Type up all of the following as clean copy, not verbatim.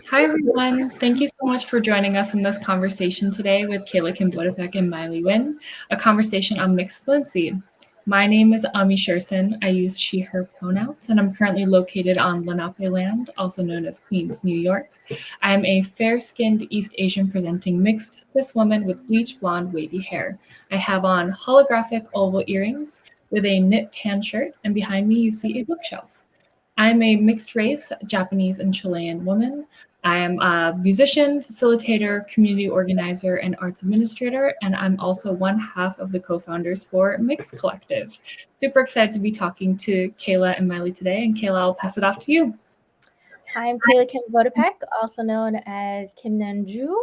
Hi, everyone. Thank you so much for joining us in this conversation today with Kayla Kim-Bodepek and Miley Wynn, a conversation on mixed fluency. My name is Ami Sherson. I use she, her pronouns, and I'm currently located on Lenape land, also known as Queens, New York. I am a fair-skinned East Asian presenting mixed cis woman with bleach blonde wavy hair. I have on holographic oval earrings with a knit tan shirt, and behind me you see a bookshelf. I'm a mixed race Japanese and Chilean woman. I am a musician, facilitator, community organizer, and arts administrator, and I'm also one half of the co-founders for Mixt Collective. Super excited to be talking to Kayla and Miley today, and Kayla, I'll pass it off to you. Hi, I'm Kayla Kim-Bodepek, also known as Kim Nanju.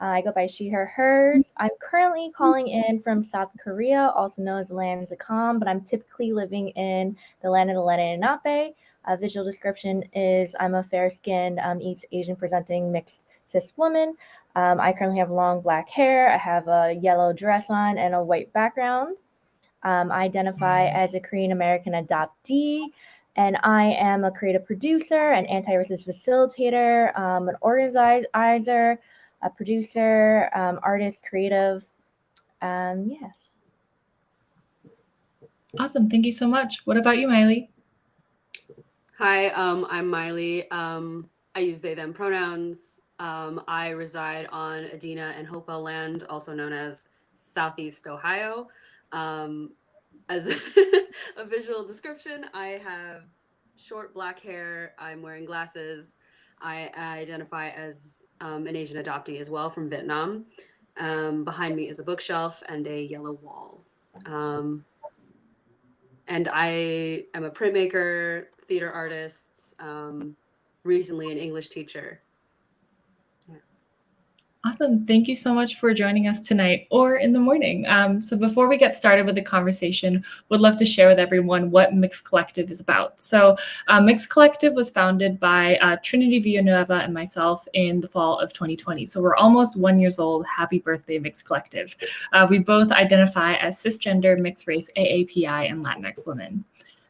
I go by she, her, hers. I'm currently calling in from South Korea, also known as the land of Zakam, but I'm typically living in the land of the Lenape. Visual description is I'm a fair-skinned East Asian presenting mixed cis woman. I currently have long black hair. I have a yellow dress on and a white background. I identify as a Korean American adoptee, and I am a creative producer, an anti-racist facilitator, an organizer, a producer, artist, creative. Yes. Awesome. Thank you so much. What about you, Miley? Hi, I'm Miley. I use they, them pronouns. I reside on Adena and Hopewell land, also known as Southeast Ohio. As a visual description, I have short black hair. I'm wearing glasses. I identify as an Asian adoptee as well from Vietnam. Behind me is a bookshelf and a yellow wall. And I am a printmaker, theater artist, recently an English teacher. Awesome. Thank you so much for joining us tonight or in the morning. So before we get started with the conversation, would love to share with everyone what Mixt Collective is about. So Mixt Collective was founded by Trinity Villanueva and myself in the fall of 2020. So we're almost 1 year old. Happy birthday, Mixt Collective. We both identify as cisgender, mixed race, AAPI, and Latinx women.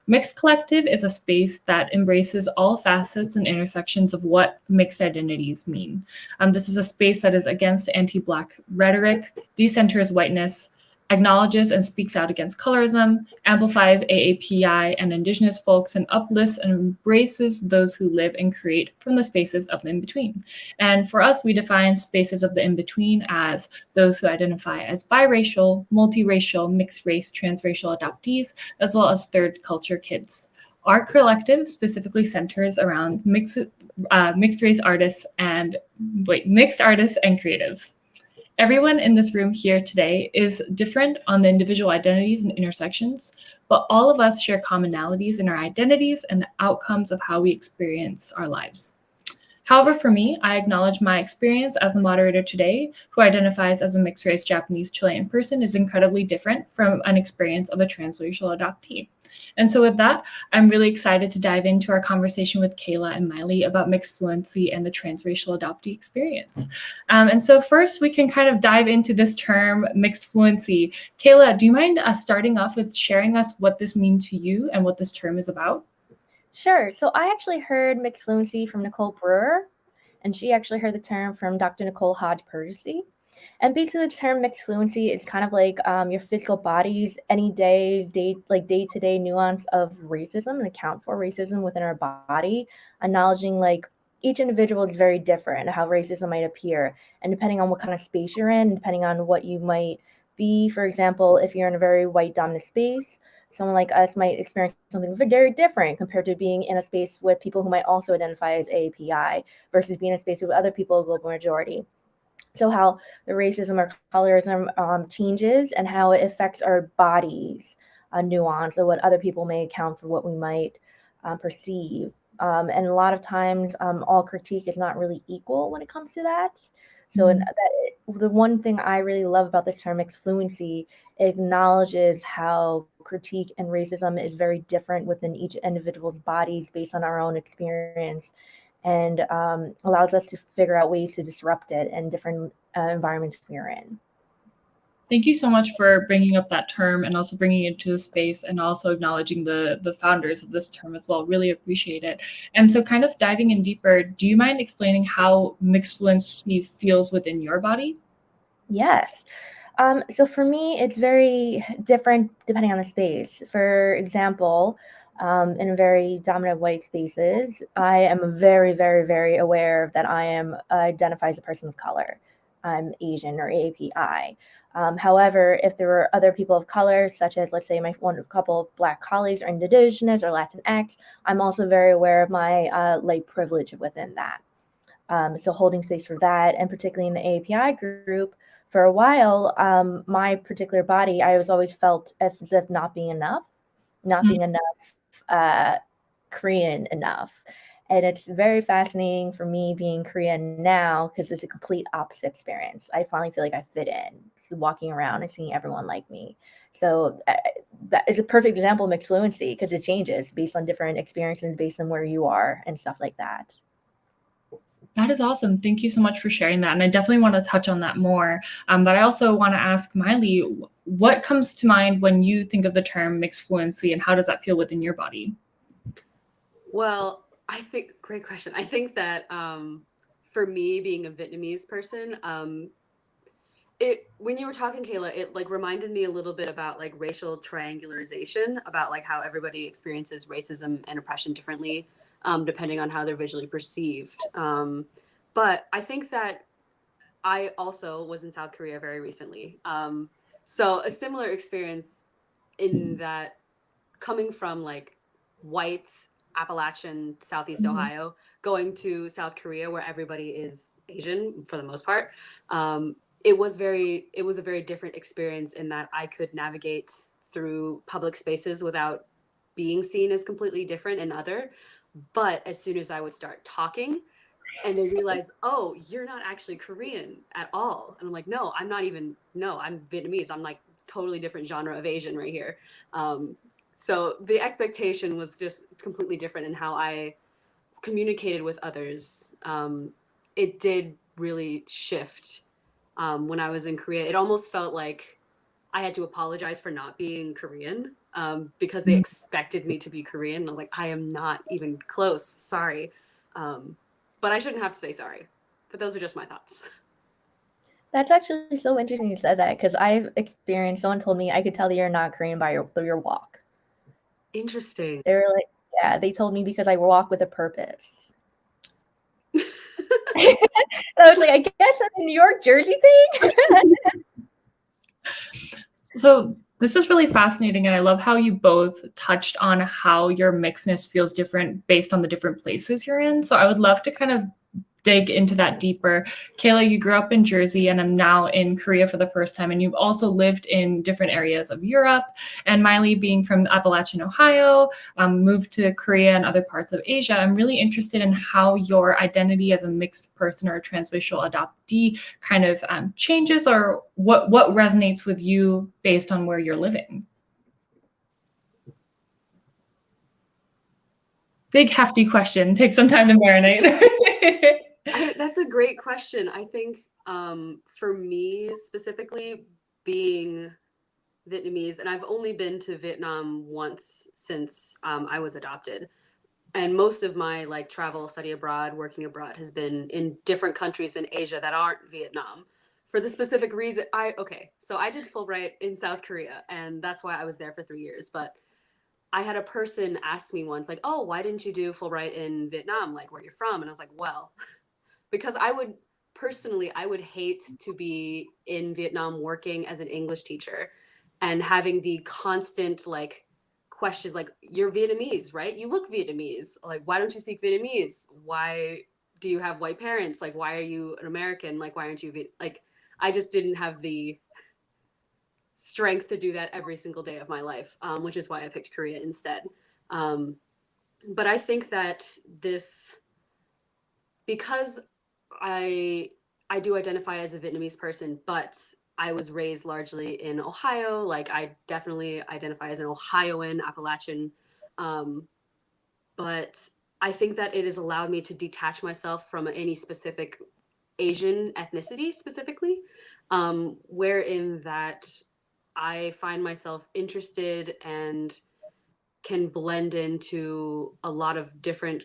Mixt Collective is a space that embraces all facets and intersections of what mixed identities mean. This is a space that is against anti-Black rhetoric, decenters whiteness, acknowledges and speaks out against colorism, amplifies AAPI and Indigenous folks, and uplifts and embraces those who live and create from the spaces of the in-between. And for us, we define spaces of the in-between as those who identify as biracial, multiracial, mixed race, transracial adoptees, as well as third culture kids. Our collective specifically centers around mixed race artists and mixed artists and creatives. Everyone in this room here today is different on the individual identities and intersections, but all of us share commonalities in our identities and the outcomes of how we experience our lives. However, for me, I acknowledge my experience as the moderator today, who identifies as a mixed race Japanese Chilean person, is incredibly different from an experience of a transracial adoptee. And so with that, I'm really excited to dive into our conversation with Kayla and Miley about mixed fluency and the transracial adoptee experience. And so first, we can kind of dive into this term, mixed fluency. Kayla, do you mind starting off with sharing us what this means to you and what this term is about? Sure. So I actually heard mixed fluency from Nicole Brewer, and she actually heard the term from Dr. Nicole Hodge-Purchasey. And basically, the term mixed fluency is kind of like your physical body's any day-to-day nuance of racism and account for racism within our body, acknowledging like each individual is very different, how racism might appear, and depending on what kind of space you're in, depending on what you might be. For example, if you're in a very white dominant space, someone like us might experience something very different compared to being in a space with people who might also identify as API versus being in a space with other people, a global majority. So how the racism or colorism changes and how it affects our bodies, nuance, or what other people may account for what we might perceive. And a lot of times, all critique is not really equal when it comes to that. So the one thing I really love about the term mixed fluency, it acknowledges how critique and racism is very different within each individual's bodies based on our own experience, and allows us to figure out ways to disrupt it in different environments we're in. Thank you so much for bringing up that term and also bringing it to the space and also acknowledging the founders of this term as well. Really appreciate it. And so kind of diving in deeper, do you mind explaining how mixed fluency feels within your body? Yes. So for me, it's very different depending on the space. For example, in very dominant white spaces, I am very, very, very aware that I am identify as a person of color. I'm Asian or API. However, if there were other people of color, such as let's say my one couple of Black colleagues or Indigenous or Latinx, I'm also very aware of my light privilege within that. So holding space for that, and particularly in the API group, for a while, my particular body, I was always felt as if not being enough, not being enough uh, Korean enough. And it's very fascinating for me being Korean now because it's a complete opposite experience. I finally feel like I fit in, so walking around and seeing everyone like me. So that is a perfect example of mixed fluency because it changes based on different experiences, based on where you are and stuff like that. That is awesome. Thank you so much for sharing that. And I definitely want to touch on that more. But I also want to ask Miley, what comes to mind when you think of the term mixed fluency and how does that feel within your body? Well, great question. I think that for me, being a Vietnamese person, it when you were talking, Kayla, it like reminded me a little bit about like racial triangularization, about like how everybody experiences racism and oppression differently, depending on how they're visually perceived. But I think that I also was in South Korea very recently. So a similar experience in that, coming from like white Appalachian Southeast Mhm. Ohio, going to South Korea where everybody is Asian for the most part. It was a very different experience in that I could navigate through public spaces without being seen as completely different and other. But as soon as I would start talking, and they realize, oh, you're not actually Korean at all. And I'm like, no, I'm not even, no, I'm Vietnamese. I'm like totally different genre of Asian right here. Um, so the expectation was just completely different in how I communicated with others. It did really shift when I was in Korea. It almost felt like I had to apologize for not being Korean, because they expected me to be Korean. And I was like, I am not even close. Sorry. Um, but I shouldn't have to say sorry. But those are just my thoughts. That's actually so interesting you said that because I've experienced someone told me I could tell that you're not Korean by your walk. Interesting. They were like, yeah, they told me because I walk with a purpose. And I was like, I guess that's a New York, Jersey thing. So this is really fascinating, and I love how you both touched on how your mixedness feels different based on the different places you're in. So I would love to kind of dig into that deeper. Kayla, you grew up in Jersey and I'm now in Korea for the first time, and you've also lived in different areas of Europe. And Miley, being from Appalachian, Ohio, moved to Korea and other parts of Asia. I'm really interested in how your identity as a mixed person or a transracial adoptee kind of changes, or what resonates with you based on where you're living. Big hefty question. Take some time to marinate. That's a great question. I think for me specifically, being Vietnamese, and I've only been to Vietnam once since I was adopted. And most of my like travel, study abroad, working abroad has been in different countries in Asia that aren't Vietnam. For the specific reason, so I did Fulbright in South Korea, and that's why I was there for 3 years. But I had a person ask me once, like, "Oh, why didn't you do Fulbright in Vietnam? Like, where you're from?" And I was like, "Well, because I would hate to be in Vietnam working as an English teacher and having the constant like questions like, you're Vietnamese, right? You look Vietnamese. Like, why don't you speak Vietnamese? Why do you have white parents? Like, why are you an American? Like, why aren't you like, I just didn't have the strength to do that every single day of my life, which is why I picked Korea instead. Um, but I think that this, because I I do identify as a Vietnamese person, but I was raised largely in Ohio. Like, I definitely identify as an Ohioan, Appalachian. Um, but I think that it has allowed me to detach myself from any specific Asian ethnicity specifically, wherein that I find myself interested and can blend into a lot of different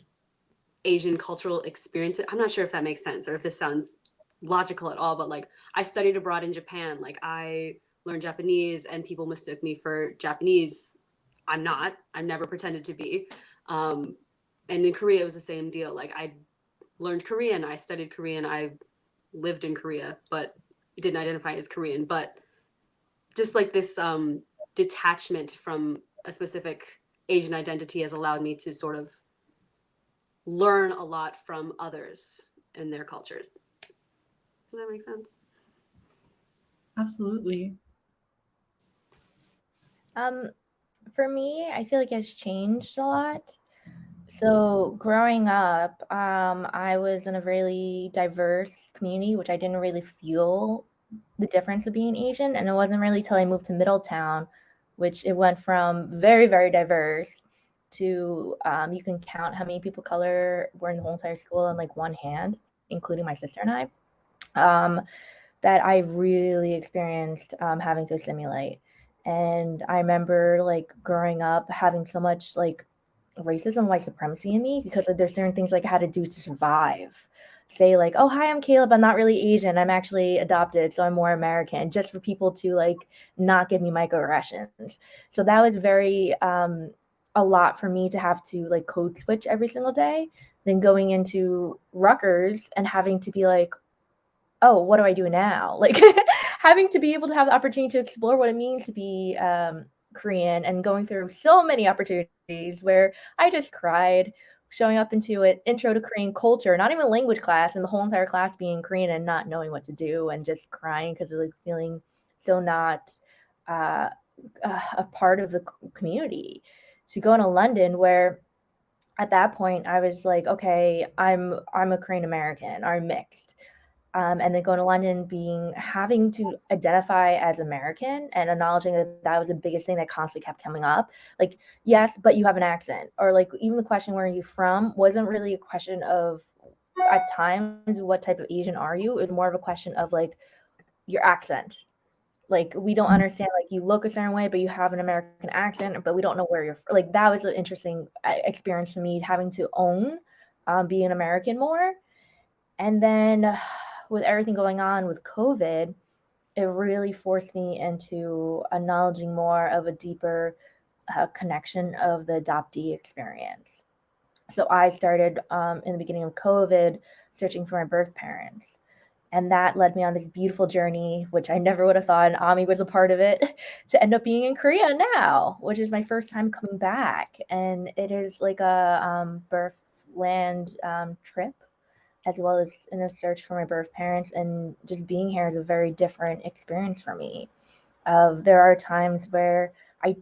Asian cultural experiences. I'm not sure if that makes sense or if this sounds logical at all, but like I studied abroad in Japan. Like I learned Japanese and people mistook me for Japanese. I'm not. I've never pretended to be. And in Korea, it was the same deal. Like I learned Korean, I studied Korean, I lived in Korea, but didn't identify as Korean. But just like this detachment from a specific Asian identity has allowed me to sort of learn a lot from others and their cultures. Does that make sense? Absolutely. For me, I feel like it's changed a lot. So growing up, I was in a really diverse community, which I didn't really feel the difference of being Asian. And it wasn't really till I moved to Middletown, which it went from very, very diverse to you can count how many people of color were in the whole entire school in like one hand, including my sister and I. That I really experienced having to assimilate. And I remember like growing up having so much like racism, white supremacy in me because there's certain things like I had to do to survive. Say like, oh hi, I'm Caleb. I'm not really Asian. I'm actually adopted, so I'm more American. Just for people to like not give me microaggressions. So that was very a lot for me to have to like code switch every single day. Then going into Rutgers and having to be like, oh, what do I do now? Like having to be able to have the opportunity to explore what it means to be Korean and going through so many opportunities where I just cried, showing up into an intro to Korean culture, not even language class, and the whole entire class being Korean and not knowing what to do and just crying because of like feeling so not uh, a part of the community. To go into London where at that point I was like, okay, I'm a Korean American or mixed. And then going to London, being having to identify as American and acknowledging that that was the biggest thing that constantly kept coming up. Like, yes, but you have an accent, or like even the question where are you from wasn't really a question of at times what type of Asian are you. It was more of a question of like your accent. Like we don't understand. Like you look a certain way, but you have an American accent, but we don't know where you're from. Like that was an interesting experience for me having to own being American more. And then with everything going on with COVID, it really forced me into acknowledging more of a deeper connection of the adoptee experience. So I started in the beginning of COVID searching for my birth parents. And that led me on this beautiful journey, which I never would have thought, and Ami was a part of it, to end up being in Korea now, which is my first time coming back. And it is like a birth land trip as well as in a search for my birth parents. And just being here is a very different experience for me. There are times where I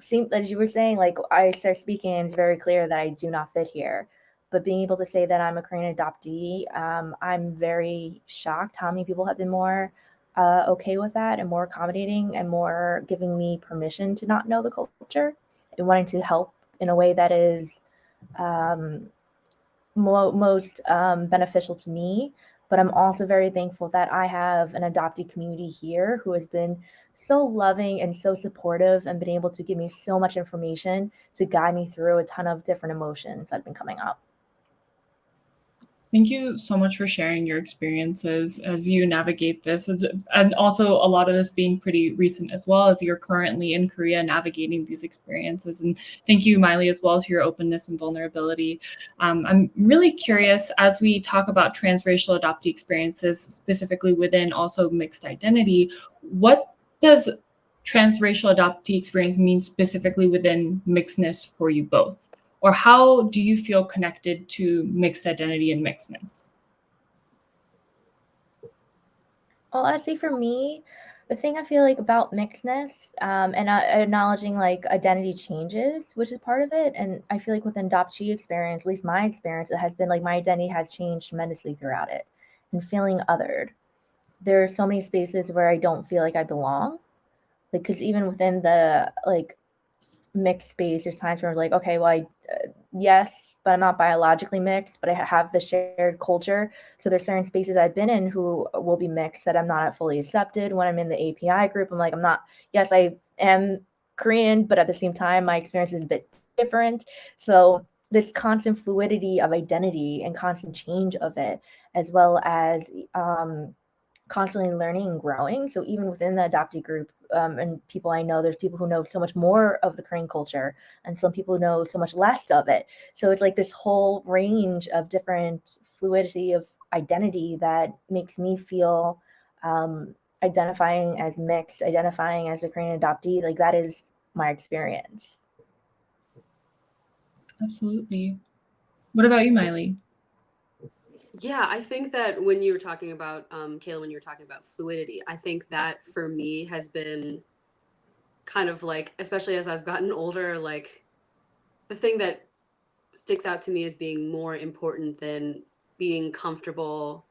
seem, as you were saying, like I start speaking and it's very clear that I do not fit here. But being able to say that I'm a Korean adoptee, I'm very shocked how many people have been more okay with that and more accommodating and more giving me permission to not know the culture and wanting to help in a way that is um, most beneficial to me. But I'm also very thankful that I have an adoptee community here who has been so loving and so supportive and been able to give me so much information to guide me through a ton of different emotions that have been coming up. Thank you so much for sharing your experiences as you navigate this. And also, a lot of this being pretty recent as well, as you're currently in Korea navigating these experiences. And thank you, Miley, as well, for your openness and vulnerability. I'm really curious as we talk about transracial adoptee experiences, specifically within also mixed identity, what does transracial adoptee experience mean specifically within mixedness for you both? Or how do you feel connected to mixed identity and mixedness? Well, I say for me, the thing I feel like about mixedness and acknowledging like identity changes, which is part of it. And I feel like with an adoptee experience, at least my experience, it has been like my identity has changed tremendously throughout it and feeling othered. There are so many spaces where I don't feel like I belong. Like, because even within the like mixed space, there's times where I'm like, okay, well, yes, but I'm not biologically mixed, but I have the shared culture. So there's certain spaces I've been in who will be mixed that I'm not fully accepted. When I'm in the API group, I'm like, I'm not, yes, I am Korean, but at the same time, my experience is a bit different. So this constant fluidity of identity and constant change of it, as well as constantly learning and growing. So even within the adoptee group and people I know, there's people who know so much more of the Korean culture and some people know so much less of it. So it's like this whole range of different fluidity of identity that makes me feel identifying as mixed, identifying as a Korean adoptee, like that is my experience. Absolutely. What about you, Miley? Yeah, I think that when you were talking about, Kayla, when you were talking about fluidity, I think that for me has been kind of like, especially as I've gotten older, like the thing that sticks out to me as being more important than being comfortable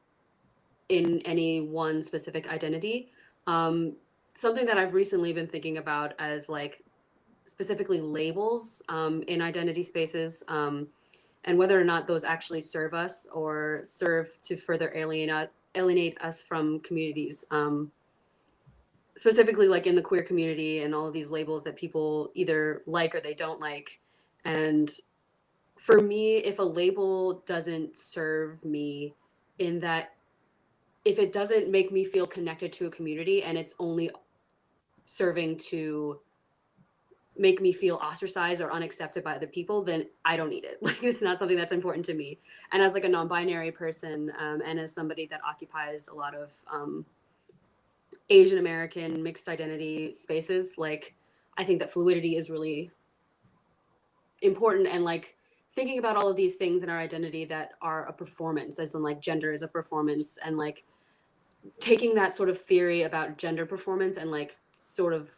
in any one specific identity. Something that I've recently been thinking about as like specifically labels in identity spaces, and whether or not those actually serve us or serve to further alienate us from communities. Specifically, like in the queer community and all of these labels that people either like or they don't like. And for me, if a label doesn't serve me in that, if it doesn't make me feel connected to a community and it's only serving to make me feel ostracized or unaccepted by other people, then I don't need it. Like it's not something that's important to me. And as like a non-binary person, and as somebody that occupies a lot of Asian American mixed identity spaces, like I think that fluidity is really important. And like thinking about all of these things in our identity that are a performance, as in like gender is a performance, and like taking that sort of theory about gender performance and like sort of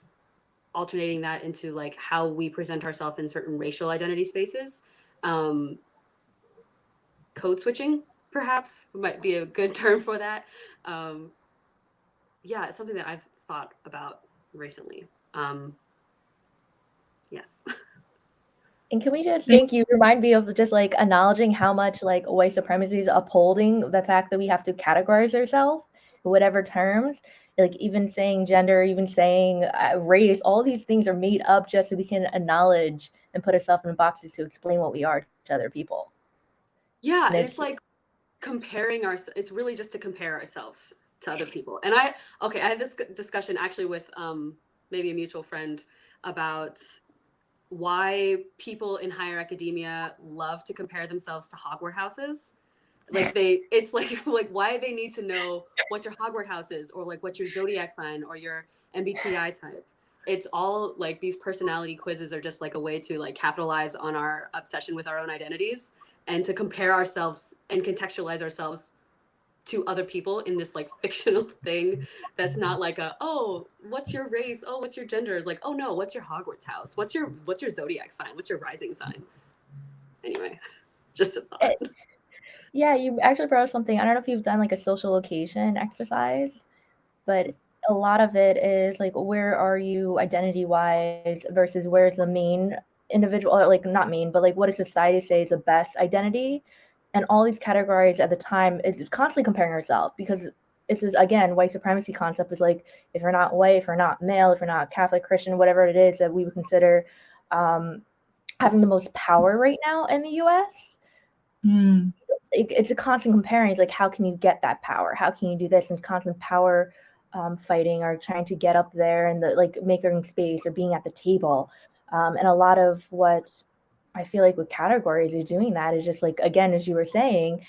alternating that into like how we present ourselves in certain racial identity spaces. Code switching perhaps might be a good term for that. Yeah, it's something that I've thought about recently. Yes. And can we just thank you remind me of just like acknowledging how much like white supremacy is upholding the fact that we have to categorize ourselves in whatever terms, like even saying gender, even saying race, all these things are made up just so we can acknowledge and put ourselves in boxes to explain what we are to other people. Yeah, and it's like comparing it's really just to compare ourselves to other people. And I had this discussion actually with maybe a mutual friend about why people in higher academia love to compare themselves to Hogwarts houses. Like it's like why they need to know what your Hogwarts house is, or like what your zodiac sign or your MBTI type. It's all like these personality quizzes are just like a way to like capitalize on our obsession with our own identities and to compare ourselves and contextualize ourselves to other people in this like fictional thing that's not like what's your race, what's your gender, like no, what's your Hogwarts house, what's your zodiac sign, what's your rising sign. Anyway, just a thought. Yeah, you actually brought up something. I don't know if you've done like a social location exercise, but a lot of it is like where are you identity wise versus where's the main individual, or like not main, but like what does society say is the best identity? And all these categories at the time is constantly comparing ourselves, because this is again white supremacy concept is like if you're not white, if you're not male, if you're not Catholic, Christian, whatever it is that we would consider having the most power right now in the US. It's a constant comparing. It's like, how can you get that power? How can you do this? And it's constant power fighting or trying to get up there and the like making space or being at the table. And a lot of what I feel like with categories is doing that is just like, again, as you were saying,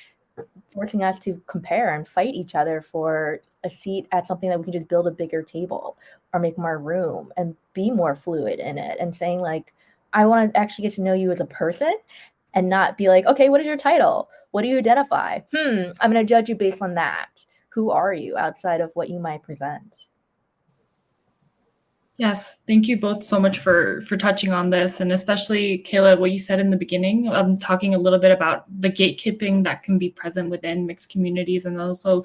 forcing us to compare and fight each other for a seat at something that we can just build a bigger table or make more room and be more fluid in it, and saying like, I want to actually get to know you as a person and not be like, okay, what is your title? What do you identify? I'm going to judge you based on that. Who are you outside of what you might present? Yes, thank you both so much for touching on this, and especially Kayla, what you said in the beginning, talking a little bit about the gatekeeping that can be present within mixed communities, and also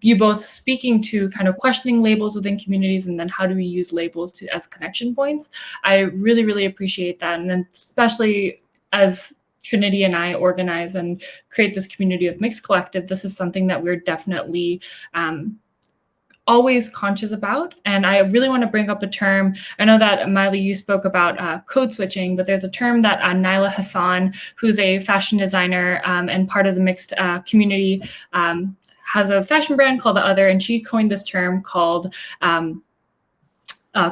you both speaking to kind of questioning labels within communities, and then how do we use labels as connection points. I really, really appreciate that, and then especially as Trinity and I organize and create this community of Mixt Collective, this is something that we're definitely always conscious about. And I really want to bring up a term. I know that, Miley, you spoke about code switching, but there's a term that Naila Hassan, who's a fashion designer and part of the Mixt community, has a fashion brand called The Other, and she coined this term called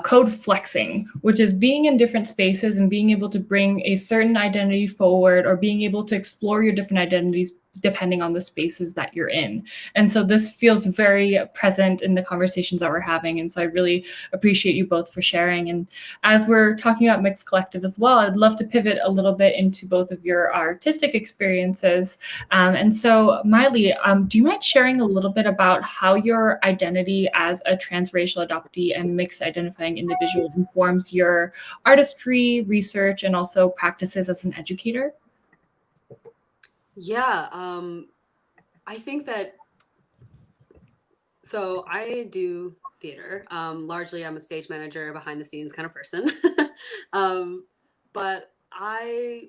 code flexing, which is being in different spaces and being able to bring a certain identity forward, or being able to explore your different identities depending on the spaces that you're in. And so this feels very present in the conversations that we're having. And so I really appreciate you both for sharing. And as we're talking about Mixt Collective as well, I'd love to pivot a little bit into both of your artistic experiences. And so Miley, do you mind sharing a little bit about how your identity as a transracial adoptee and mixed identifying individual informs your artistry, research, and also practices as an educator? Yeah, I think that, so I do theater. Largely, I'm a stage manager, behind the scenes kind of person. But I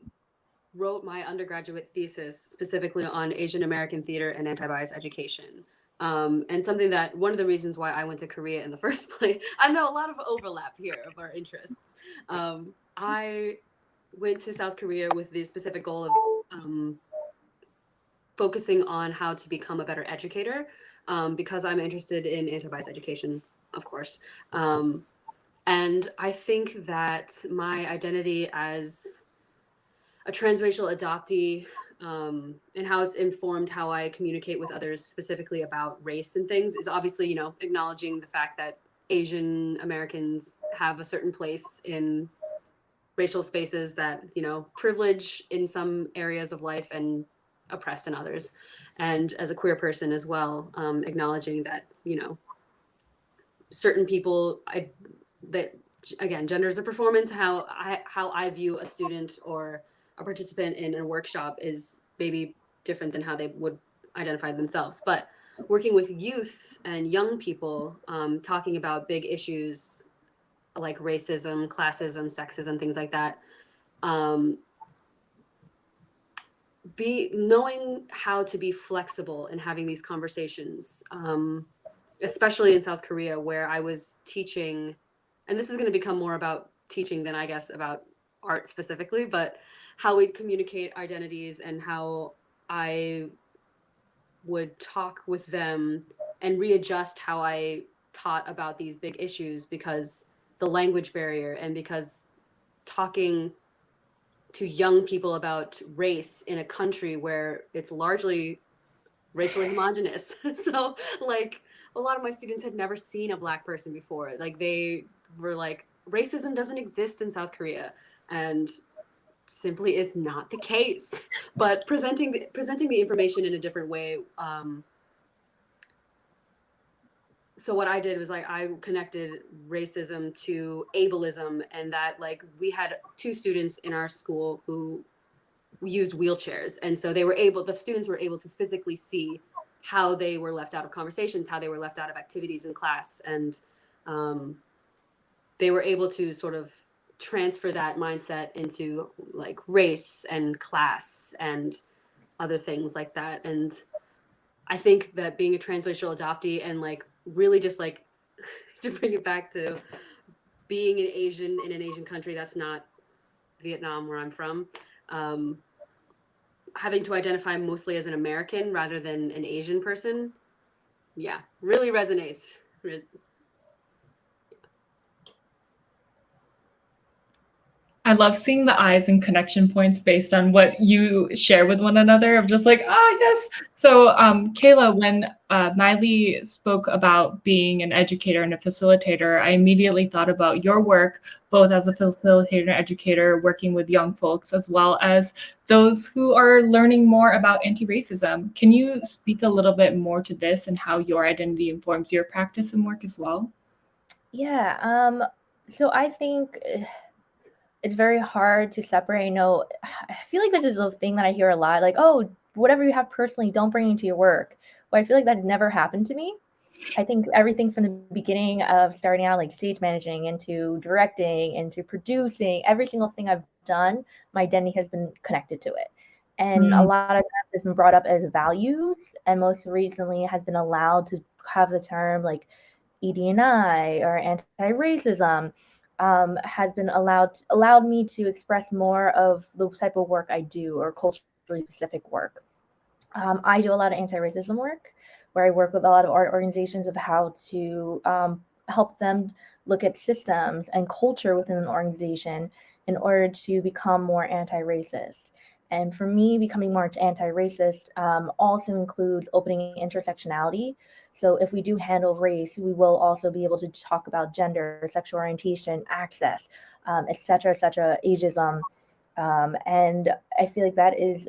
wrote my undergraduate thesis specifically on Asian American theater and anti-bias education. And something that, one of the reasons why I went to Korea in the first place, I know a lot of overlap here of our interests. I went to South Korea with the specific goal of focusing on how to become a better educator, because I'm interested in anti-bias education, of course. And I think that my identity as a transracial adoptee, and how it's informed how I communicate with others specifically about race and things, is obviously, you know, acknowledging the fact that Asian Americans have a certain place in racial spaces, that, you know, privilege in some areas of life and oppressed in others. And as a queer person as well, acknowledging that, you know, certain people, that, again, gender is a performance. How I view a student or a participant in a workshop is maybe different than how they would identify themselves. But working with youth and young people, talking about big issues like racism, classism, sexism, things like that, knowing how to be flexible in having these conversations, especially in South Korea, where I was teaching, and this is going to become more about teaching than, I guess, about art specifically, but how we'd communicate identities and how I would talk with them and readjust how I taught about these big issues, because the language barrier, and because talking to young people about race in a country where it's largely racially homogenous. So, like, a lot of my students had never seen a Black person before. Like, they were like, racism doesn't exist in South Korea, and simply is not the case. But presenting the information in a different way. So what I did was, like, I connected racism to ableism, and that, like, we had 2 students in our school who used wheelchairs, and so the students were able to physically see how they were left out of conversations, how they were left out of activities in class, and they were able to sort of transfer that mindset into, like, race and class and other things like that. And I think that being a transracial adoptee, and, like, really just, like, to bring it back to being an Asian in an Asian country that's not Vietnam, where I'm from, having to identify mostly as an American rather than an Asian person, yeah, really resonates. I love seeing the eyes and connection points based on what you share with one another, of just like, ah, yes. So, Kayla, when Miley spoke about being an educator and a facilitator, I immediately thought about your work, both as a facilitator and educator, working with young folks, as well as those who are learning more about anti-racism. Can you speak a little bit more to this and how your identity informs your practice and work as well? Yeah. So I think it's very hard to separate. You know, I feel like this is a thing that I hear a lot, like, oh, whatever you have personally, don't bring into your work. But I feel like that never happened to me. I think everything from the beginning of starting out, like stage managing, into directing, into producing, every single thing I've done, my identity has been connected to it. And a lot of times it's been brought up as values, and most recently has been allowed to have the term like ED&I or anti-racism, has been allowed me to express more of the type of work I do, or culturally specific work. I do a lot of anti-racism work, where I work with a lot of art organizations of how to help them look at systems and culture within an organization in order to become more anti-racist. And for me, becoming more anti-racist also includes opening intersectionality. So if we do handle race, we will also be able to talk about gender, sexual orientation, access, et cetera, ageism. And I feel like that is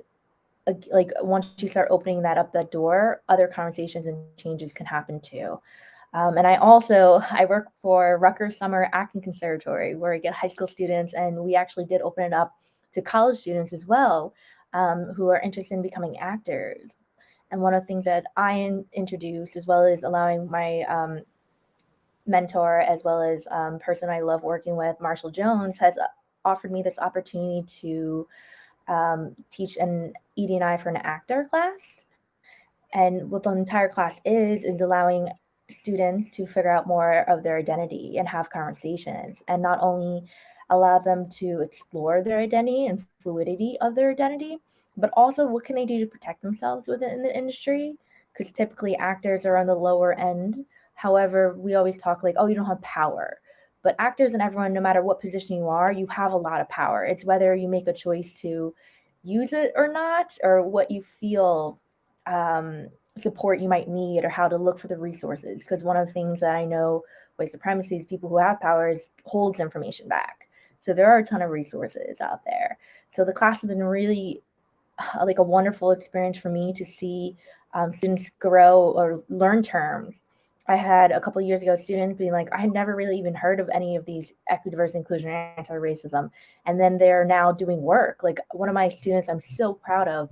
like once you start opening that up, that door, other conversations and changes can happen too. And I work for Rutgers Summer Acting Conservatory, where I get high school students, and we actually did open it up to college students as well, who are interested in becoming actors. And one of the things that I introduced, as well as allowing my mentor, as well as person I love working with, Marshall Jones, has offered me this opportunity to teach an ED&I for an actor class. And what the entire class is allowing students to figure out more of their identity and have conversations, and not only allow them to explore their identity and fluidity of their identity, but also what can they do to protect themselves within the industry, because typically actors are on the lower end. However, we always talk like, oh, you don't have power. But actors and everyone, no matter what position you are, you have a lot of power. It's whether you make a choice to use it or not, or what you feel support you might need, or how to look for the resources. Because one of the things that I know white supremacy is people who have powers holds information back. So there are a ton of resources out there. So the class has been really like a wonderful experience for me to see students grow or learn terms. I had a couple of years ago students being like, I had never really even heard of any of these equity, diversity, inclusion, anti-racism. And then they're now doing work. Like one of my students I'm so proud of,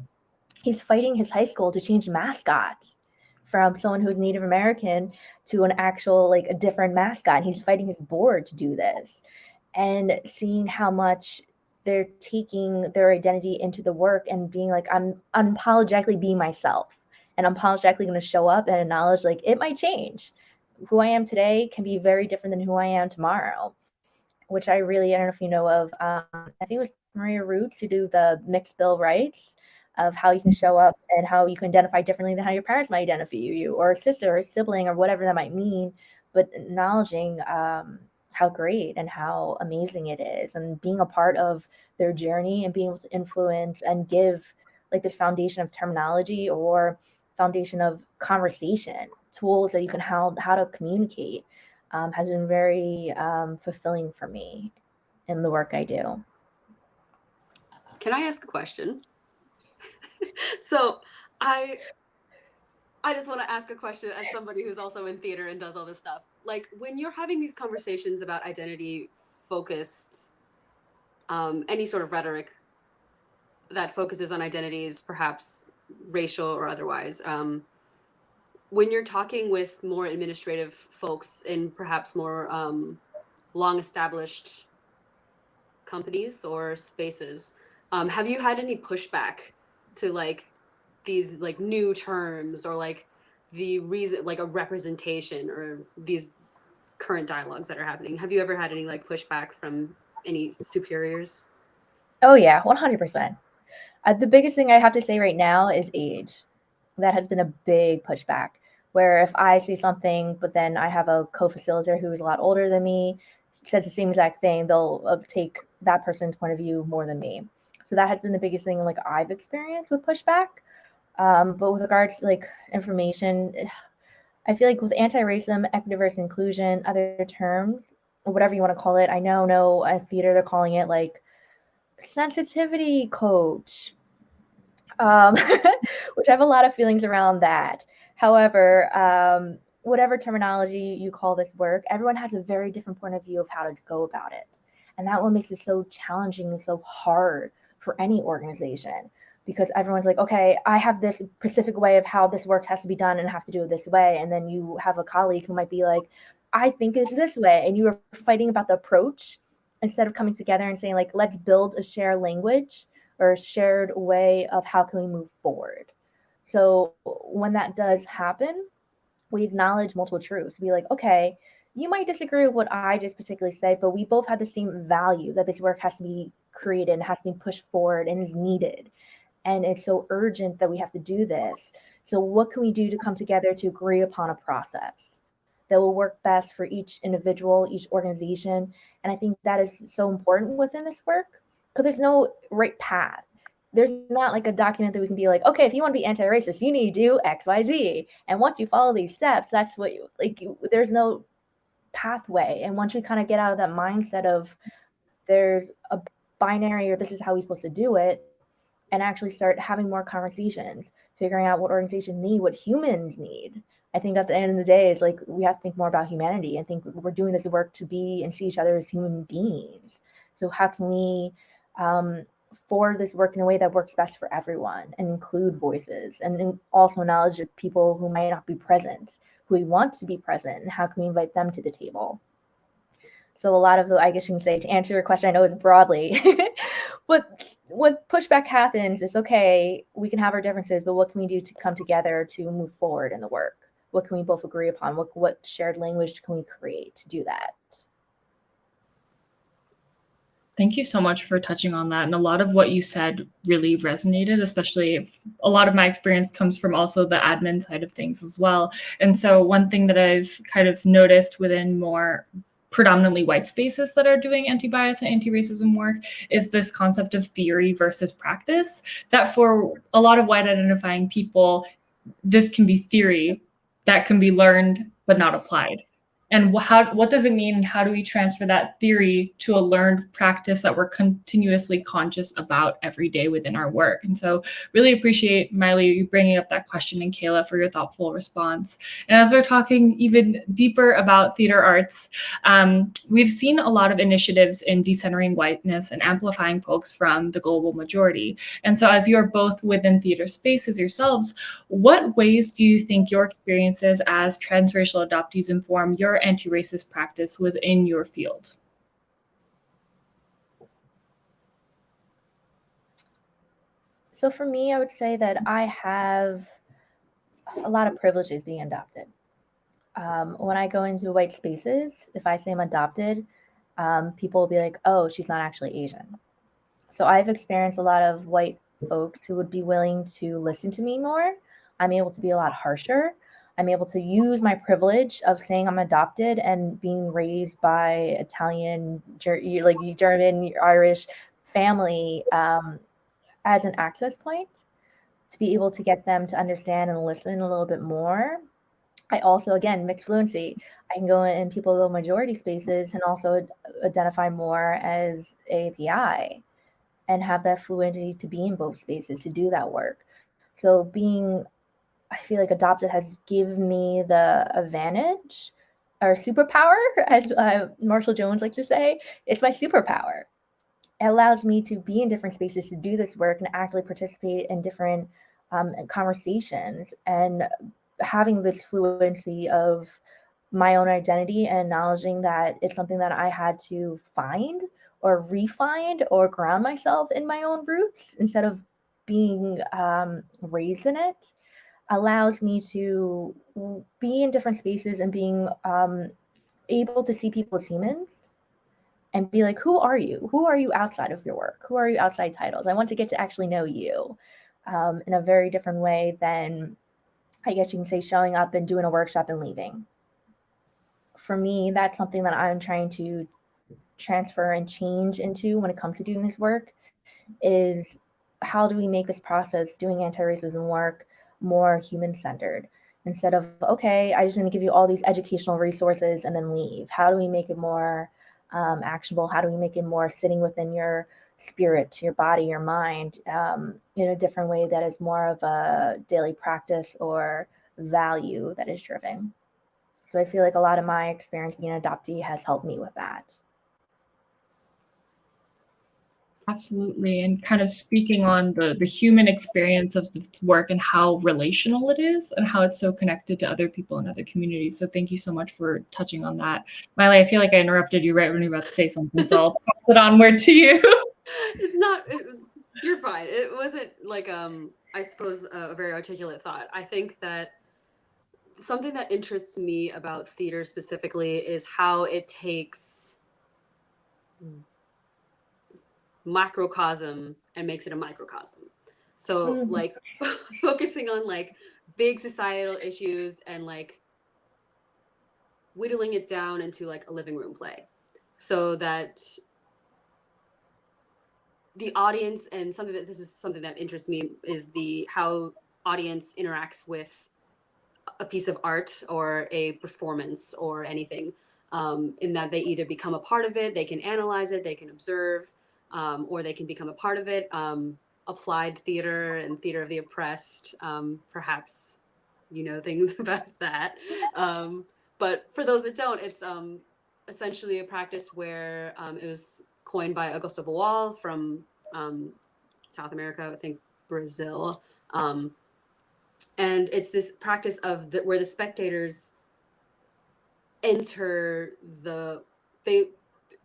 he's fighting his high school to change mascots from someone who's Native American to an actual, like a different mascot. He's fighting his board to do this, and seeing how much they're taking their identity into the work and being like, I'm unapologetically being myself, and I'm unapologetically going to show up and acknowledge like it might change. Who I am today can be very different than who I am tomorrow, which I don't know if you know of. I think it was Maria Roots who do the mixed bill rights of how you can show up and how you can identify differently than how your parents might identify you, or a sister or a sibling, or whatever that might mean, but acknowledging how great and how amazing it is, and being a part of their journey and being able to influence and give like this foundation of terminology or foundation of conversation tools that you can how to communicate has been very fulfilling for me in the work I do. Can I ask a question? So I just want to ask a question as somebody who's also in theater and does all this stuff. Like when you're having these conversations about identity focused, any sort of rhetoric that focuses on identities, perhaps racial or otherwise, when you're talking with more administrative folks in perhaps more long established companies or spaces, have you had any pushback to like these like new terms, or like the reason, like a representation, or these current dialogues that are happening? Have you ever had any like pushback from any superiors? Oh yeah, 100%. The biggest thing I have to say right now is age. That has been a big pushback, where if I see something, but then I have a co-facilitator who is a lot older than me, says the same exact thing, they'll take that person's point of view more than me. So that has been the biggest thing like I've experienced with pushback. But with regards to like information, I feel like with anti-racism, equity, diversity, inclusion, other terms, or whatever you want to call it, I know at theater they're calling it like sensitivity coach, which I have a lot of feelings around that. However, whatever terminology you call this work, everyone has a very different point of view of how to go about it. And that what makes it so challenging and so hard for any organization, because everyone's like, okay, I have this specific way of how this work has to be done and I have to do it this way. And then you have a colleague who might be like, I think it's this way. And you are fighting about the approach instead of coming together and saying like, let's build a shared language or a shared way of how can we move forward. So when that does happen, we acknowledge multiple truths. Be like, okay, you might disagree with what I just particularly said, but we both have the same value that this work has to be created and has to be pushed forward and is needed. And it's so urgent that we have to do this. So what can we do to come together to agree upon a process that will work best for each individual, each organization? And I think that is so important within this work because there's no right path. There's not like a document that we can be like, okay, if you want to be anti-racist, you need to do X, Y, Z. And once you follow these steps, that's what you like. There's no pathway. And once we kind of get out of that mindset of there's a binary or this is how we're supposed to do it, and actually start having more conversations, figuring out what organizations need, what humans need. I think at the end of the day, it's like we have to think more about humanity and think we're doing this work to be and see each other as human beings. So how can we forward this work in a way that works best for everyone and include voices and also acknowledge the people who might not be present, who we want to be present, and how can we invite them to the table? So a lot of the, I guess you can say, to answer your question, I know it's broadly, but when pushback happens, it's okay, we can have our differences, but what can we do to come together to move forward in the work? What can we both agree upon? What shared language can we create to do that? Thank you so much for touching on that. And a lot of what you said really resonated, especially if a lot of my experience comes from also the admin side of things as well. And so one thing that I've kind of noticed within more predominantly white spaces that are doing anti-bias and anti-racism work is this concept of theory versus practice, that for a lot of white identifying people, this can be theory that can be learned but not applied. And what does it mean? And how do we transfer that theory to a learned practice that we're continuously conscious about every day within our work? And so really appreciate, Miley, you bringing up that question, and Kayla for your thoughtful response. And as we're talking even deeper about theater arts, we've seen a lot of initiatives in decentering whiteness and amplifying folks from the global majority. And so as you're both within theater spaces yourselves, what ways do you think your experiences as transracial adoptees inform your anti-racist practice within your field? So for me, I would say that I have a lot of privileges being adopted. When I go into white spaces, if I say I'm adopted, people will be like, oh, she's not actually Asian. So I've experienced a lot of white folks who would be willing to listen to me more. I'm able to be a lot harsher. I'm able to use my privilege of saying I'm adopted and being raised by Italian, like German, Irish family as an access point to be able to get them to understand and listen a little bit more. I also, again, mixed fluency. I can go in people go majority spaces and also identify more as API and have that fluidity to be in both spaces to do that work. So being, I feel like adopted has given me the advantage or superpower, as Marshall Jones likes to say. It's my superpower. It allows me to be in different spaces to do this work and actually participate in different conversations and having this fluency of my own identity and acknowledging that it's something that I had to find or re-find or ground myself in my own roots instead of being raised in it allows me to be in different spaces and being able to see people as humans and be like, who are you? Who are you outside of your work? Who are you outside titles? I want to get to actually know you in a very different way than, I guess you can say, showing up and doing a workshop and leaving. For me, that's something that I'm trying to transfer and change into when it comes to doing this work is how do we make this process doing anti-racism work more human-centered instead of, okay, I just want to give you all these educational resources and then leave. How do we make it more actionable? How do we make it more sitting within your spirit, your body, your mind in a different way that is more of a daily practice or value that is driven? So I feel like a lot of my experience being an adoptee has helped me with that. Absolutely. And kind of speaking on the human experience of this work and how relational it is and how it's so connected to other people and other communities. So thank you so much for touching on that. Miley, I feel like I interrupted you right when you were about to say something, so I'll pass it onward to you. It's not, you're fine. It wasn't like, I suppose, a very articulate thought. I think that something that interests me about theater specifically is how it takes macrocosm and makes it a microcosm. So like focusing on like big societal issues and like whittling it down into like a living room play, so that the audience, and something that this is something that interests me, is the how audience interacts with a piece of art or a performance or anything, in that they either become a part of it, they can analyze it, they can observe, or they can become a part of it. Applied theater and theater of the oppressed, perhaps you know things about that. But for those that don't, it's essentially a practice where it was coined by Augusto Boal from South America, I think Brazil. And it's this practice of where the spectators enter they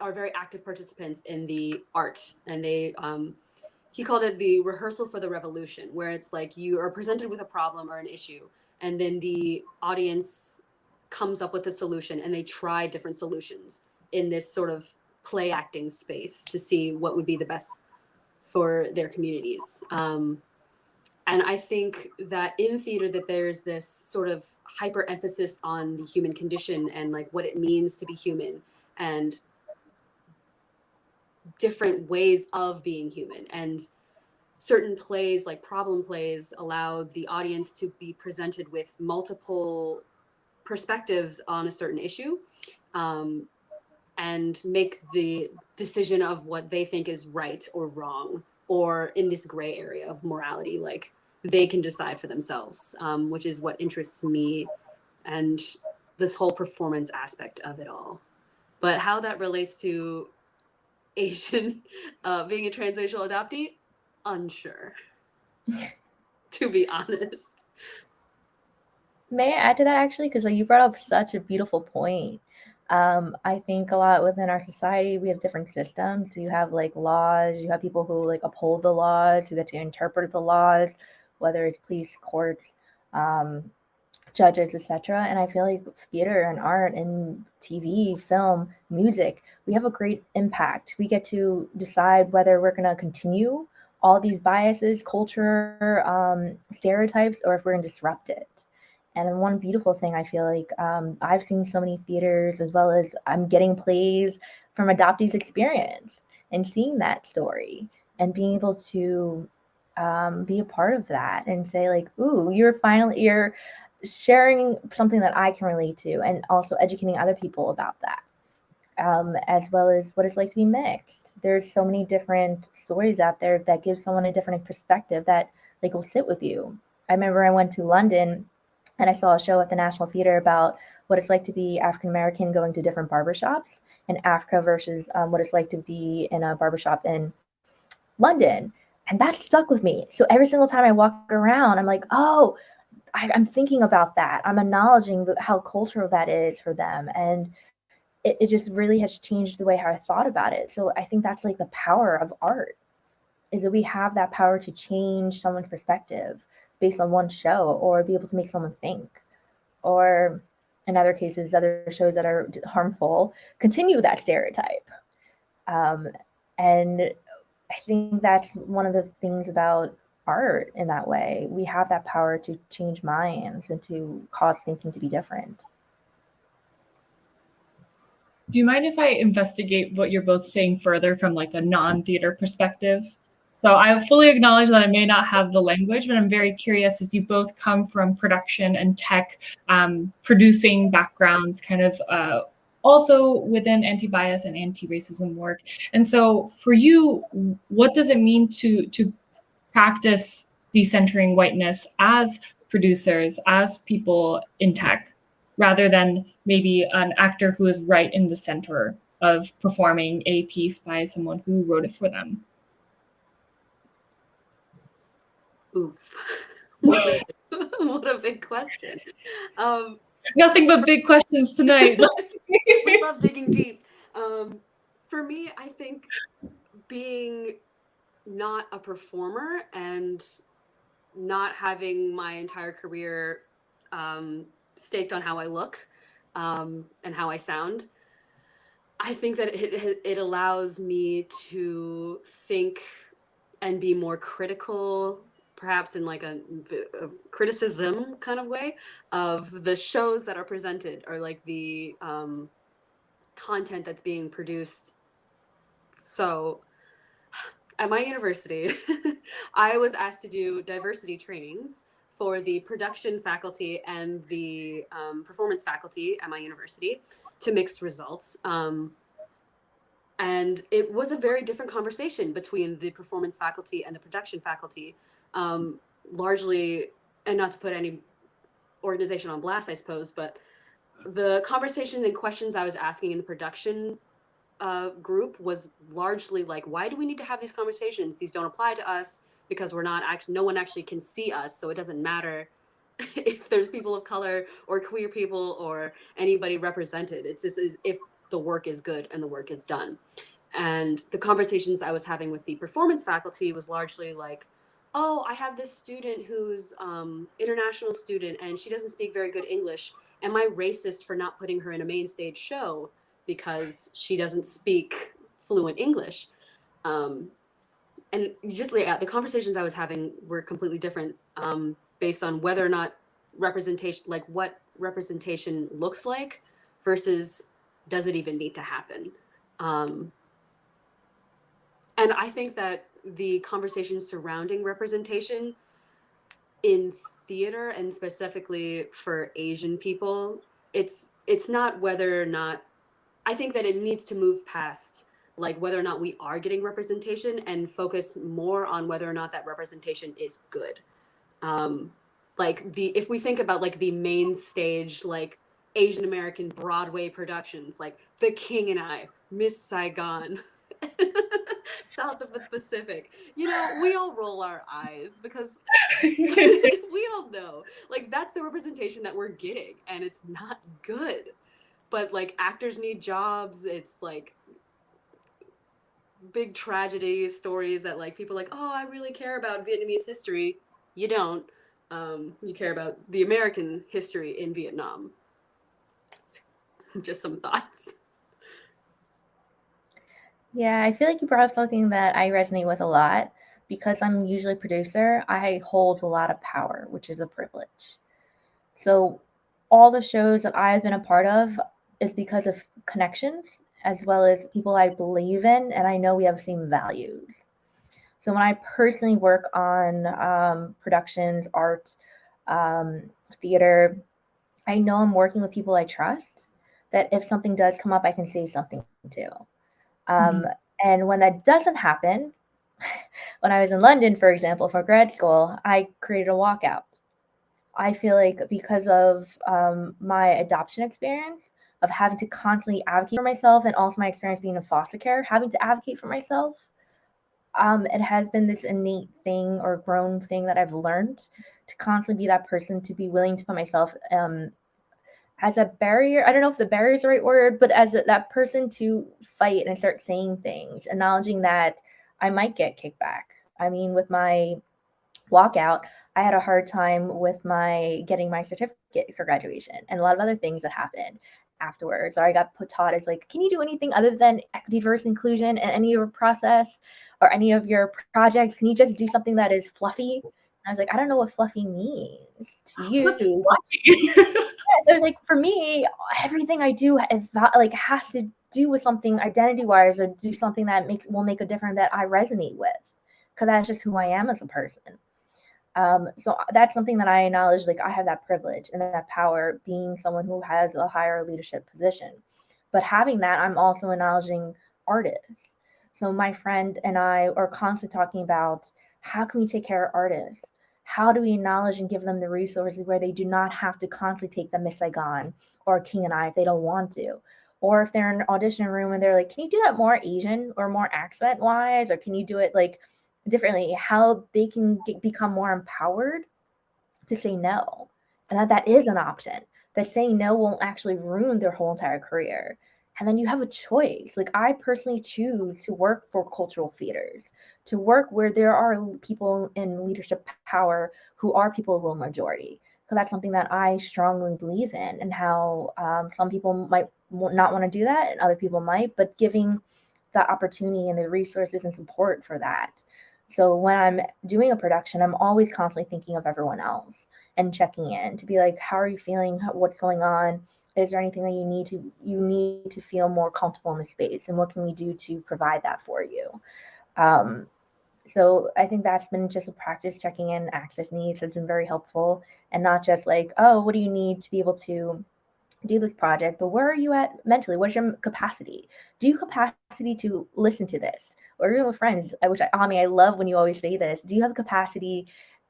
are very active participants in the art, and they he called it the rehearsal for the revolution, where it's like you are presented with a problem or an issue, and then the audience comes up with a solution, and they try different solutions in this sort of play acting space to see what would be the best for their communities. And I think that in theater that there's this sort of hyper emphasis on the human condition and like what it means to be human, and different ways of being human. And certain plays, like problem plays, allow the audience to be presented with multiple perspectives on a certain issue, and make the decision of what they think is right or wrong, or in this gray area of morality, like they can decide for themselves, which is what interests me, and this whole performance aspect of it all. But how that relates to Asian, being a transracial adoptee, unsure, to be honest. May I add to that actually? Because like you brought up such a beautiful point. I think a lot within our society, we have different systems. So you have like laws, you have people who like uphold the laws, who get to interpret the laws, whether it's police, courts, judges, etc. And I feel like theater and art and TV, film, music, we have a great impact. We get to decide whether we're going to continue all these biases, culture, stereotypes, or if we're going to disrupt it. And one beautiful thing I feel like I've seen so many theaters, as well as I'm getting plays from Adoptees experience and seeing that story and being able to be a part of that and say like, ooh, you're sharing something that I can relate to, and also educating other people about that. As well as what it's like to be mixed. There's so many different stories out there that give someone a different perspective that like will sit with you. I remember I went to London and I saw a show at the National Theatre about what it's like to be African American going to different barbershops in Africa versus what it's like to be in a barbershop in London. And that stuck with me. So every single time I walk around, I'm like, oh, I'm thinking about that. I'm acknowledging how cultural that is for them. And it just really has changed the way how I thought about it. So I think that's like the power of art, is that we have that power to change someone's perspective based on one show, or be able to make someone think, or in other cases, other shows that are harmful continue that stereotype. And I think that's one of the things about art in that way. We have that power to change minds and to cause thinking to be different. Do you mind if I investigate what you're both saying further from like a non-theater perspective? So I fully acknowledge that I may not have the language, but I'm very curious, as you both come from production and tech, producing backgrounds, kind of also within anti-bias and anti-racism work. And so for you, what does it mean to practice decentering whiteness as producers, as people in tech, rather than maybe an actor who is right in the center of performing a piece by someone who wrote it for them? Oof. What a big question. Nothing but big questions tonight. We love digging deep. For me, I think being not a performer and not having my entire career staked on how I look and how I sound, I think that it allows me to think and be more critical, perhaps in like a criticism kind of way, of the shows that are presented or like the content that's being produced. So at my university, I was asked to do diversity trainings for the production faculty and the performance faculty at my university to mixed results. And it was a very different conversation between the performance faculty and the production faculty, largely, and not to put any organization on blast, I suppose, but the conversation and questions I was asking in the production group was largely like, why do we need to have these conversations? These don't apply to us because we're not actually, no one actually can see us, so it doesn't matter if there's people of color or queer people or anybody represented. It's just if the work is good and the work is done. And the conversations I was having with the performance faculty was largely like, oh, I have this student who's international student and she doesn't speak very good English. Am I racist for not putting her in a main stage show because she doesn't speak fluent English? And just the conversations I was having were completely different based on whether or not representation, like what representation looks like versus does it even need to happen? And I think that the conversation surrounding representation in theater, and specifically for Asian people, it's not whether or not, I think that it needs to move past like whether or not we are getting representation and focus more on whether or not that representation is good. Like if we think about like the main stage, like Asian American Broadway productions, like The King and I, Miss Saigon, South of the Pacific, you know, we all roll our eyes because we all know like that's the representation that we're getting and it's not good. But like actors need jobs. It's like big tragedy stories that like people are like, oh, I really care about Vietnamese history. You don't. You care about the American history in Vietnam. Just some thoughts. Yeah, I feel like you brought up something that I resonate with a lot. Because I'm usually a producer, I hold a lot of power, which is a privilege. So all the shows that I've been a part of is because of connections as well as people I believe in, and I know we have the same values. So when I personally work on productions, art, theater, I know I'm working with people I trust, that if something does come up, I can say something to. And when that doesn't happen, when I was in London, for example, for grad school, I created a walkout. I feel like because of my adoption experience, of having to constantly advocate for myself, and also my experience being in foster care, having to advocate for myself, it has been this innate thing or grown thing that I've learned to constantly be that person, to be willing to put myself as a barrier. I don't know if the barrier is the right word, but as that person to fight and start saying things, acknowledging that I might get kickback. I mean, with my walkout, I had a hard time with getting my certificate for graduation and a lot of other things that happened afterwards. Or I got taught as like, can you do anything other than equity, diversity, inclusion in any of your process or any of your projects? Can you just do something that is fluffy? And I was like, I don't know what fluffy means to you. What's fluffy? There's like, for me, everything I do has to do with something identity-wise, or do something that will make a difference that I resonate with, because that's just who I am as a person. So that's something that I acknowledge, like I have that privilege and that power being someone who has a higher leadership position. But having that, I'm also acknowledging artists. So my friend and I are constantly talking about, how can we take care of artists? How do we acknowledge and give them the resources where they do not have to constantly take the Miss Saigon or King and I if they don't want to? Or if they're in an audition room and they're like, can you do that more Asian or more accent wise? Or can you do it like differently, how they can become more empowered to say no, and that is an option, that saying no won't actually ruin their whole entire career. And then you have a choice. Like, I personally choose to work for cultural theaters, to work where there are people in leadership power who are people of low majority, because that's something that I strongly believe in. And how some people might not want to do that and other people might, but giving the opportunity and the resources and support for that. So when I'm doing a production, I'm always constantly thinking of everyone else and checking in to be like, how are you feeling? What's going on? Is there anything that you need to feel more comfortable in the space? And what can we do to provide that for you? So I think that's been just a practice. Checking in access needs has been very helpful, and not just like, oh, what do you need to be able to do this project, but where are you at mentally? What's your capacity? Do you have capacity to listen to this? Or even with friends, which Ami, I love when you always say this. Do you have the capacity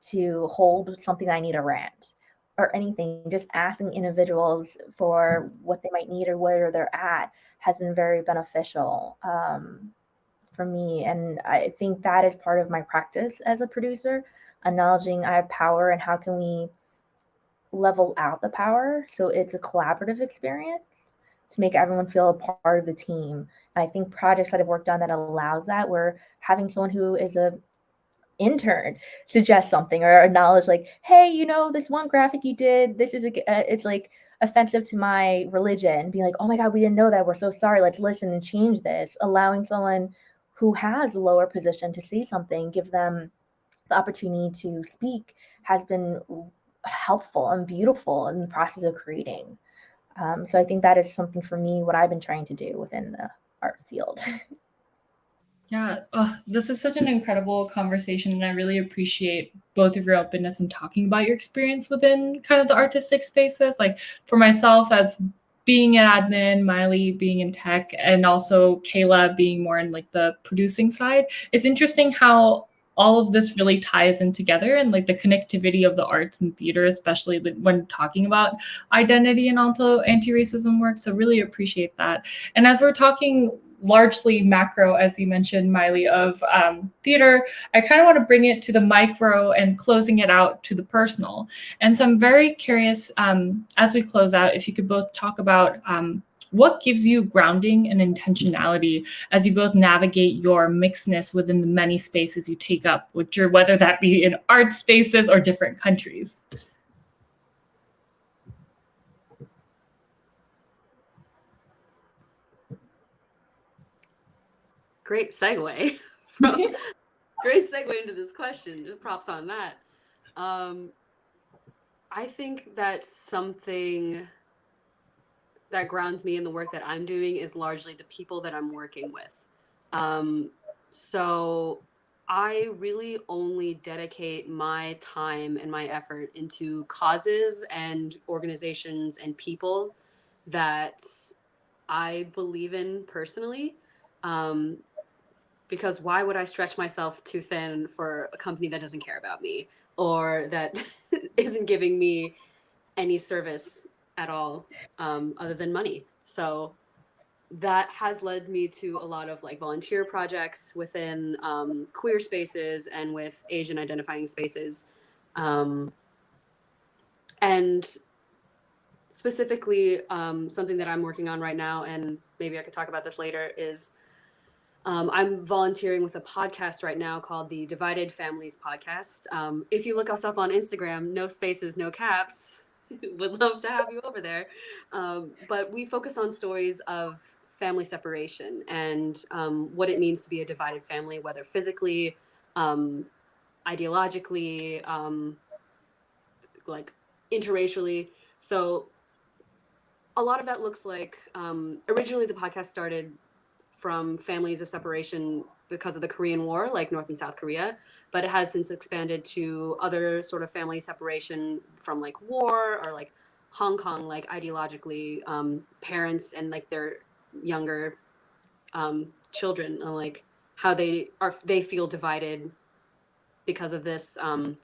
to hold something I need a rant or anything? Just asking individuals for what they might need or where they're at has been very beneficial for me. And I think that is part of my practice as a producer, acknowledging I have power and how can we level out the power so it's a collaborative experience to make everyone feel a part of the team. And I think projects that I've worked on that allows that, where having someone who is a intern suggest something or acknowledge, like, hey, this one graphic you did, this is it's like offensive to my religion, being like, oh my god, we didn't know that, we're so sorry, let's listen and change this. Allowing someone who has a lower position to see something, give them the opportunity to speak, has been helpful and beautiful in the process of creating. So I think that is something for me, what I've been trying to do within the art field. Yeah, this is such an incredible conversation, and I really appreciate both of your openness in talking about your experience within kind of the artistic spaces. Like, for myself, as being an admin, Miley being in tech, and also Kayla being more in like the producing side, it's interesting how all of this really ties in together, and like the connectivity of the arts and theater, especially when talking about identity and also anti-racism work. So really appreciate that. And as we're talking largely macro, as you mentioned, Miley, of theater, I kind of want to bring it to the micro and closing it out to the personal. And so I'm very curious, as we close out, if you could both talk about what gives you grounding and intentionality as you both navigate your mixedness within the many spaces you take up, whether that be in art spaces or different countries. Great segue great segue into this question. Props on that. I think that something that grounds me in the work that I'm doing is largely the people that I'm working with. So I really only dedicate my time and my effort into causes and organizations and people that I believe in personally. Because why would I stretch myself too thin for a company that doesn't care about me or that isn't giving me any service at all, other than money? So that has led me to a lot of like volunteer projects within queer spaces and with Asian identifying spaces. And specifically, something that I'm working on right now, and maybe I could talk about this later, is I'm volunteering with a podcast right now called the Divided Families Podcast. If you look us up on Instagram, no spaces, no caps, would love to have you over there. But we focus on stories of family separation and what it means to be a divided family, whether physically, ideologically, like interracially. So a lot of that looks like, originally the podcast started from families of separation because of the Korean War, like North and South Korea, but it has since expanded to other sort of family separation from like war or like Hong Kong, like ideologically, parents and like their younger children, and like how they feel divided because of this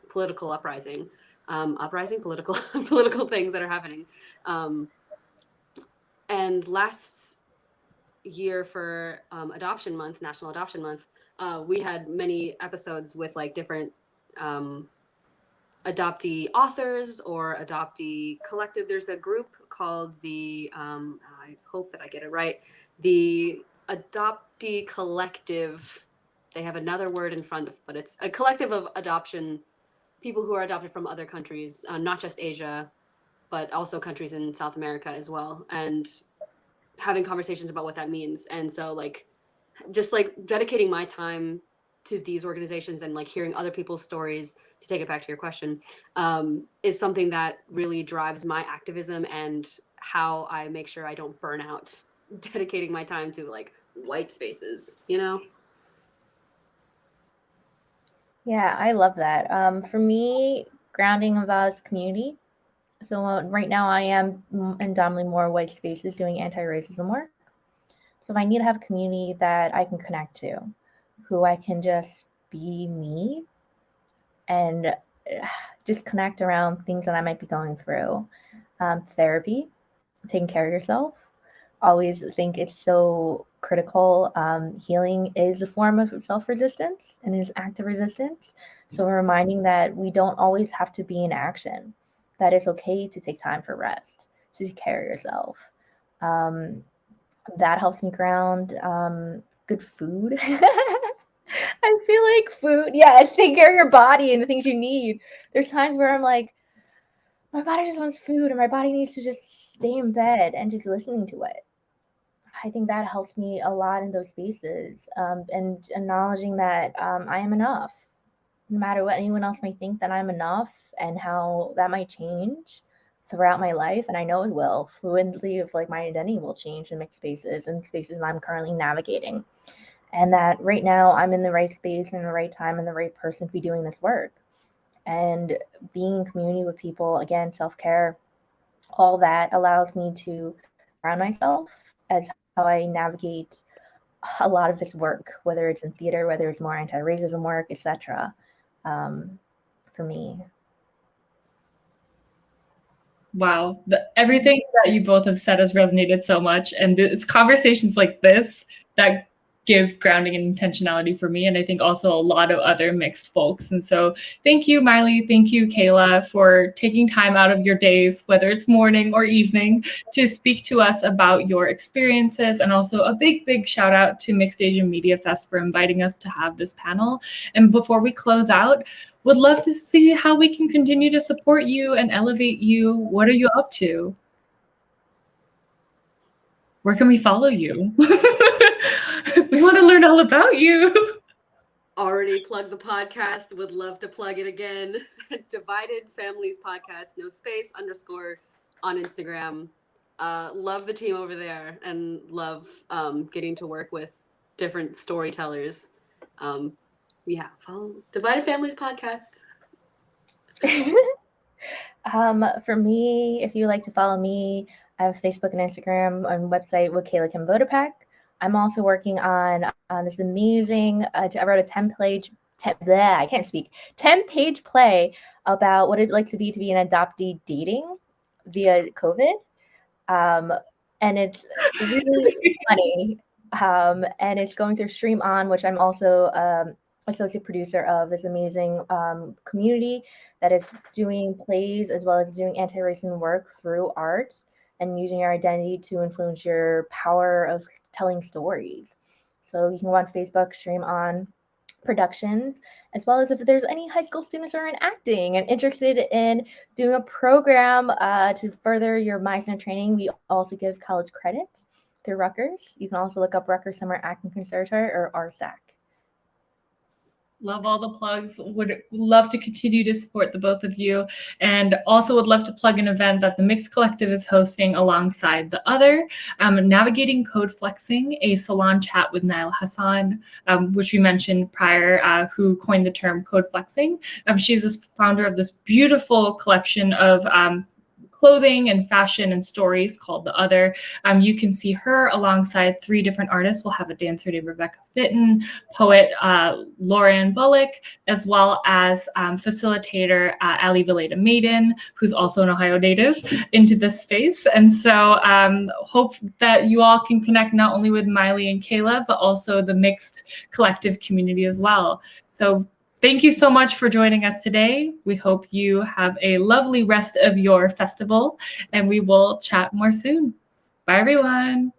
political uprising, political political things that are happening. And last year for Adoption Month, National Adoption Month, we had many episodes with like different adoptee authors or adoptee collective. There's a group called the, I hope that I get it right, the Adoptee Collective. They have another word in front of, but it's a collective of adoption, people who are adopted from other countries, not just Asia, but also countries in South America as well. And having conversations about what that means. And so like, just like dedicating my time to these organizations and like hearing other people's stories, to take it back to your question, is something that really drives my activism and how I make sure I don't burn out dedicating my time to like white spaces, you know? Yeah, I love that. For me, grounding involves community. So right now I am in dominantly more white spaces doing anti-racism work. So I need to have a community that I can connect to, who I can just be me and just connect around things that I might be going through. Therapy, taking care of yourself. Always think it's so critical. Healing is a form of self-resistance and is active resistance. So reminding that we don't always have to be in action, that it's okay to take time for rest, to take care of yourself. That helps me ground. Good food. I feel like food, yes, take care of your body and the things you need. There's times where I'm like, my body just wants food and my body needs to just stay in bed and just listening to it. I think that helps me a lot in those spaces, and acknowledging that I am enough, no matter what anyone else might think, that I'm enough, and how that might change throughout my life. And I know it will. Fluidly of like my identity will change in mixed spaces and spaces I'm currently navigating. And that right now I'm in the right space and the right time and the right person to be doing this work. And being in community with people, again, self-care, all that allows me to ground myself as how I navigate a lot of this work, whether it's in theater, whether it's more anti-racism work, etc. For me. Wow, everything that you both have said has resonated so much, and it's conversations like this that give grounding and intentionality for me, and I think also a lot of other mixed folks. And so thank you, Miley, thank you, Kayla, for taking time out of your days, whether it's morning or evening, to speak to us about your experiences. And also a big shout out to Mixed Asian Media Fest for inviting us to have this panel. And before we close out, would love to see how we can continue to support you and elevate you. What are you up to? Where can we follow you? We want to learn all about you. Already plugged the podcast, would love to plug it again. Divided Families Podcast, no space, _, on Instagram. Love the team over there and love getting to work with different storytellers. Yeah, follow Divided Families Podcast. For me, if you like to follow me, I have Facebook and Instagram and website with Kayla Kim Vodapak. I'm also working on this amazing, I wrote a 10-page, 10-page play about what it'd like to be an adoptee dating via COVID. And it's really funny. And it's going through Stream On, which I'm also associate producer of this amazing community that is doing plays as well as doing anti-racism work through art and using your identity to influence your power of telling stories. So you can go on Facebook, Stream On Productions, as well as if there's any high school students who are in acting and interested in doing a program to further your mindset training. We also give college credit through Rutgers. You can also look up Rutgers Summer Acting Conservatory or RSAC. Love all the plugs. Would love to continue to support the both of you. And also would love to plug an event that the Mixt Collective is hosting alongside the other, Navigating Code Flexing, a salon chat with Nail Hassan, which we mentioned prior, who coined the term code flexing. She's the founder of this beautiful collection of clothing and fashion and stories called The Other. You can see her alongside 3 different artists. We'll have a dancer named Rebecca Fitton, poet Lauren Bullock, as well as facilitator Ali Villeda Maiden, who's also an Ohio native, into this space. And so hope that you all can connect not only with Miley and Kayla, but also the Mixt Collective community as well. So thank you so much for joining us today. We hope you have a lovely rest of your festival, and we will chat more soon. Bye, everyone.